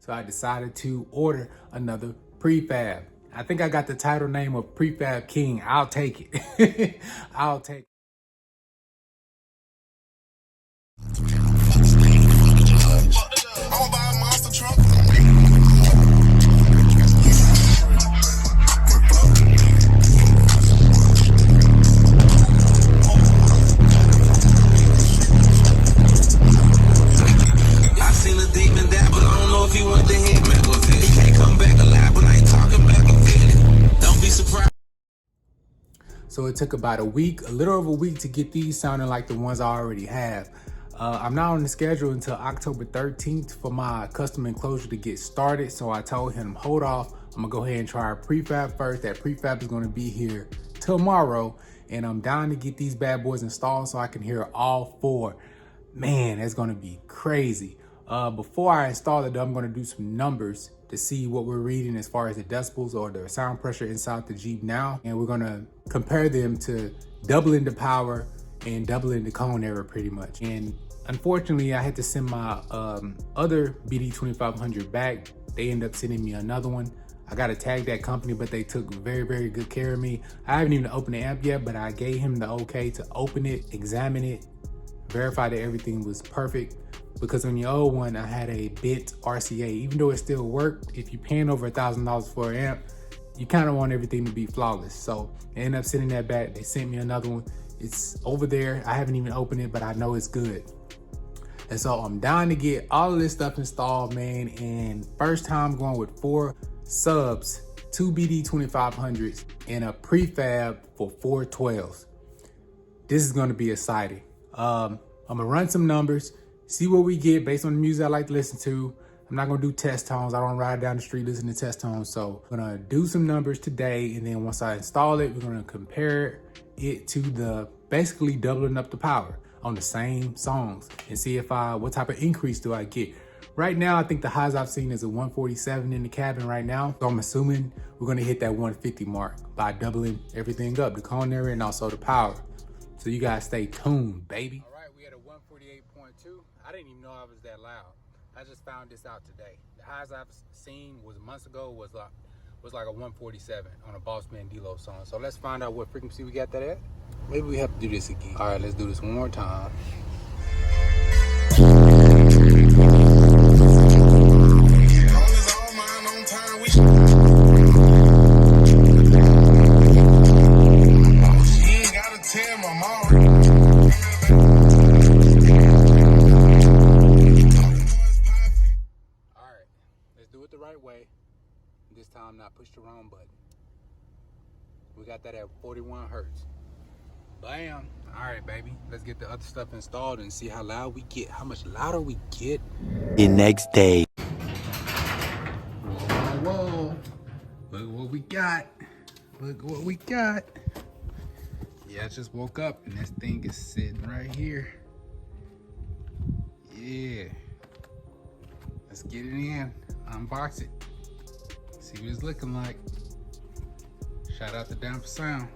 So I decided to order another prefab. I think I got the title name of Prefab King. I'll take it. I'll take it. So it took about a little over a week to get these sounding like the ones I already have. I'm not on the schedule until October 13th for my custom enclosure to get started. So I told him, hold off. I'm gonna go ahead and try a prefab first. That prefab is gonna be here tomorrow. And I'm down to get these bad boys installed so I can hear all four. Man, that's gonna be crazy. Before I install it, I'm gonna do some numbers to see what we're reading as far as the decibels or the sound pressure inside the Jeep now. And we're gonna compare them to doubling the power and doubling the cone error pretty much. And unfortunately, I had to send my other BD2500 back. They ended up sending me another one. I gotta tag that company, but they took very, very good care of me. I haven't even opened the amp yet, but I gave him the okay to open it, examine it, verify that everything was perfect. Because on your old one, I had a bent RCA. Even though it still worked, if you're paying over $1,000 for an amp, you kind of want everything to be flawless. So I ended up sending that back. They sent me another one. It's over there. I haven't even opened it, but I know it's good. And so I'm down to get all of this stuff installed, man. And first time going with 4 subs, 2 BD2500s, and a prefab for 4 12s. This is gonna be exciting. I'm gonna run some numbers, see what we get based on the music I like to listen to. I'm not gonna do test tones. I don't ride down the street listening to test tones. So I'm gonna do some numbers today, and then once I install it, we're gonna compare it to the basically doubling up the power on the same songs and see if what type of increase do I get. Right now, I think the highs I've seen is a 147 in the cabin right now. So I'm assuming we're gonna hit that 150 mark by doubling everything up, the cone area and also the power. So you guys stay tuned, baby. All right, we had a 148.2. I didn't even know I was that loud. I just found this out today. The highs I've seen months ago was like a 147 on a Boss Man D-Lo song. So let's find out what frequency we got that at. Maybe we have to do this again. All right, let's do this one more time. This time not push the wrong button. We got that at 41 hertz. Bam. All right, baby. Let's get the other stuff installed and see how loud we get. How much louder we get. The next day. Whoa. Look what we got. Look what we got. Yeah, I just woke up and this thing is sitting right here. Yeah. Let's get it in. Unbox it. See what it's looking like. Shout out to Down4Sound.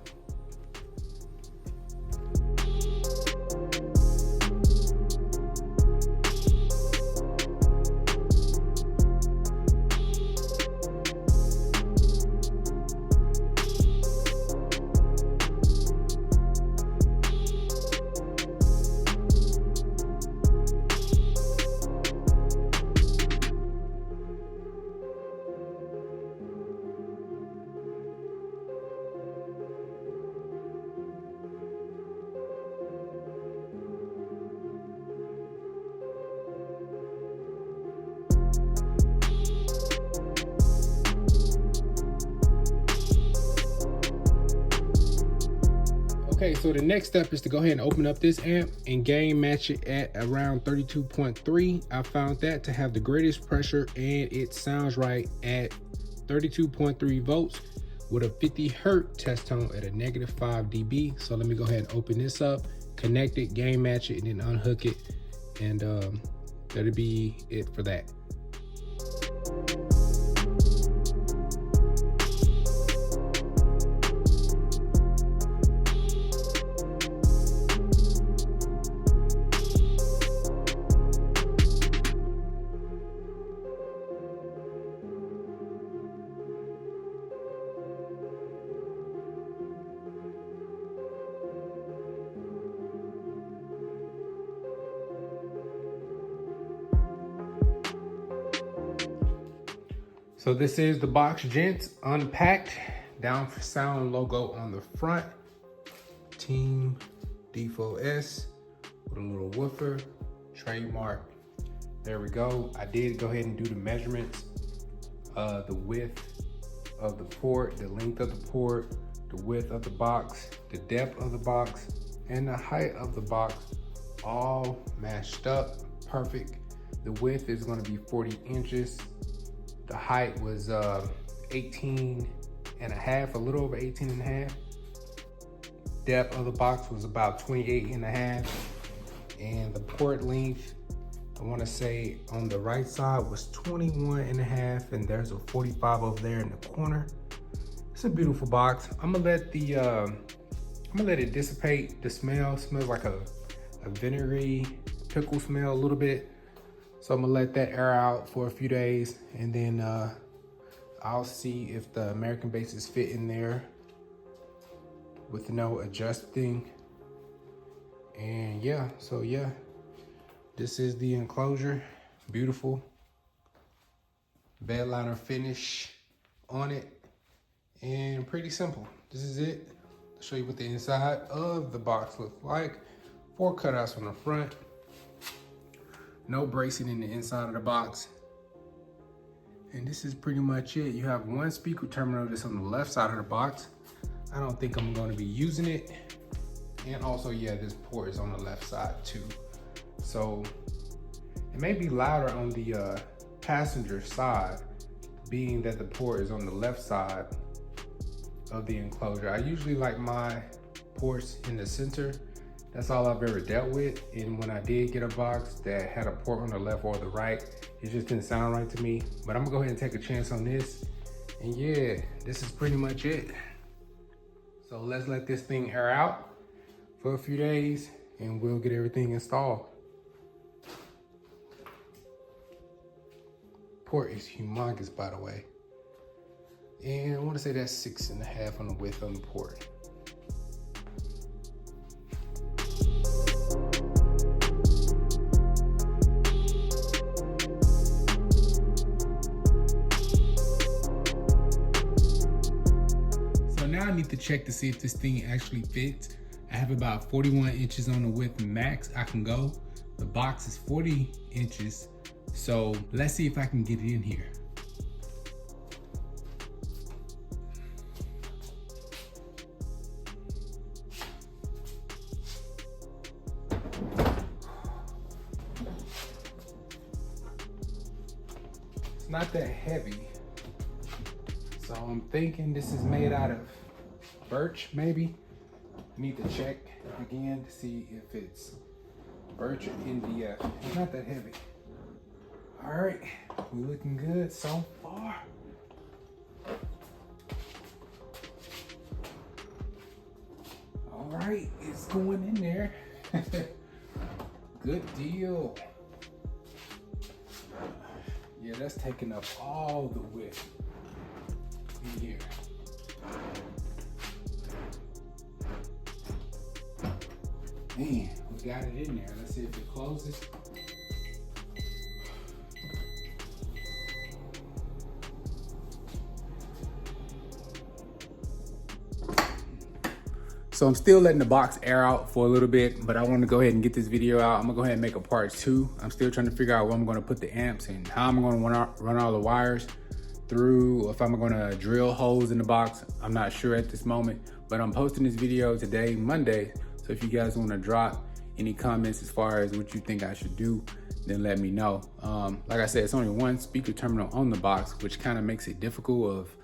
Okay, so the next step is to go ahead and open up this amp and gain match it at around 32.3. I found that to have the greatest pressure, and it sounds right at 32.3 volts with a 50 hertz test tone at a -5 dB. So let me go ahead and open this up, connect it, gain match it, and then unhook it. And that'll be it for that. So this is the box, gents, unpacked. Down4Sound logo on the front. Team 12’s with a little woofer, trademark. There we go. I did go ahead and do the measurements. The width of the port, the length of the port, the width of the box, the depth of the box, and the height of the box all matched up perfect. The width is going to be 40 inches. The height was 18 and a half, a little over 18 and a half. Depth of the box was about 28 and a half. And the port length, I want to say on the right side was 21 and a half, and there's a 45 over there in the corner. It's a beautiful box. I'm gonna let it dissipate. The smell smells like a vinegary pickle smell a little bit. So I'm gonna let that air out for a few days, and then I'll see if the American bases fit in there with no adjusting. And yeah, so yeah, this is the enclosure. Beautiful bed liner finish on it, and pretty simple. This is it. I'll show you what the inside of the box looks like. 4 cutouts on the front. No bracing in the inside of the box. And this is pretty much it. You have one speaker terminal that's on the left side of the box. I don't think I'm going to be using it. And also, yeah, this port is on the left side too. So it may be louder on the passenger side, being that the port is on the left side of the enclosure. I usually like my ports in the center. That's all I've ever dealt with. And when I did get a box that had a port on the left or the right, it just didn't sound right to me. But I'm gonna go ahead and take a chance on this. And yeah, this is pretty much it. So let's let this thing air out for a few days and we'll get everything installed. Port is humongous, by the way. And I wanna say that's 6.5 on the width on the port. Now I need to check to see if this thing actually fits. I have about 41 inches on the width max I can go. The box is 40 inches. So let's see if I can get it in here. It's not that heavy. So I'm thinking this is made out of birch, maybe. Need to check again to see if it's birch or MDF. It's not that heavy. All right, we're looking good so far. All right, it's going in there. Good deal. Yeah, that's taking up all the width in here. Man, we got it in there. Let's see if it closes. So I'm still letting the box air out for a little bit, but I want to go ahead and get this video out. I'm gonna go ahead and make a part 2. I'm still trying to figure out where I'm gonna put the amps and how I'm gonna run all the wires through, if I'm gonna drill holes in the box. I'm not sure at this moment, but I'm posting this video today, Monday. So if you guys wanna drop any comments as far as what you think I should do, then let me know. Like I said, it's only one speaker terminal on the box, which kind of makes it difficult of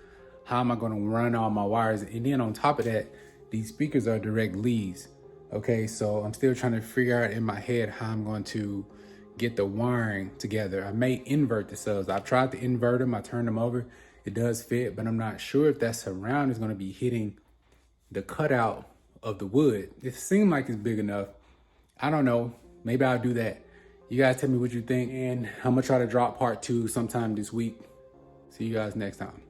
how am I gonna run all my wires. And then on top of that, these speakers are direct leads. Okay, so I'm still trying to figure out in my head how I'm going to get the wiring together. I may invert the subs. I've tried to invert them, I turned them over. It does fit, but I'm not sure if that surround is gonna be hitting the cutout of the wood. It seemed like it's big enough. I don't know, maybe I'll do that. You guys tell me what you think, and I'm gonna try to drop part 2 sometime this week. See you guys next time.